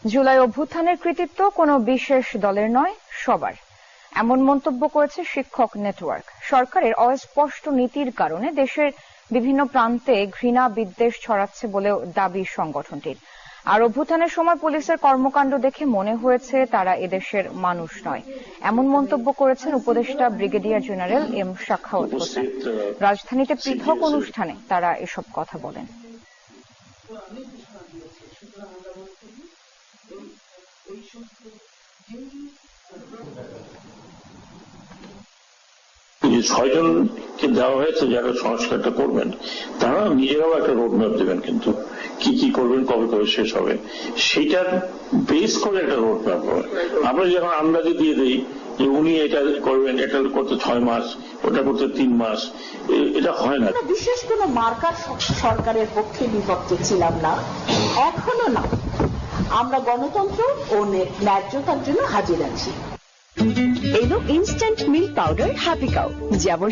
জুলাই অভ্যুত্থানের কৃতিত্ব কোনো বিশেষ দলের নয়, সবার, এমন মন্তব্য করেছে শিক্ষক নেটওয়ার্ক। সরকারের অস্পষ্ট নীতির কারণে দেশের বিভিন্ন প্রান্তে ঘৃণা বিদ্বেষ ছড়াচ্ছে বলেও দাবি সংগঠনটির। আর অভ্যুত্থানের সময় পুলিশের কর্মকাণ্ড দেখে মনে হয়েছে তারা এদেশের মানুষ নয়, এমন মন্তব্য করেছেন উপদেষ্টা brigadier general M Sakhawat Hossain. রাজধানীতে পৃথক অনুষ্ঠানে তারা এসব কথা বলেন। যে 6 জনকে দেওয়া হয়েছে যারা সংস্কারটা করবেন, তারা নিজেরাও একটা রোডম্যাপ দেবেন, কিন্তু কি কি করবেন, কবে কবে শেষ হবে, সেটার বেস করে একটা রোডম্যাপ হবে। আমরা যখন আন্দাজে দিয়ে দিই যে উনি এটা করবেন, এটা করতে 6 মাস, ওটা করতে 3 মাস, এটা হয় না। বিশেষ কোনো মার্কার সরকারের পক্ষে বিপক্ষে ছিলাম না, এখনো না। আমরা গণতন্ত্র ও ন্যায্যতার জন্য হাজির আছি। এলো instant milk powder happy cow, যেমন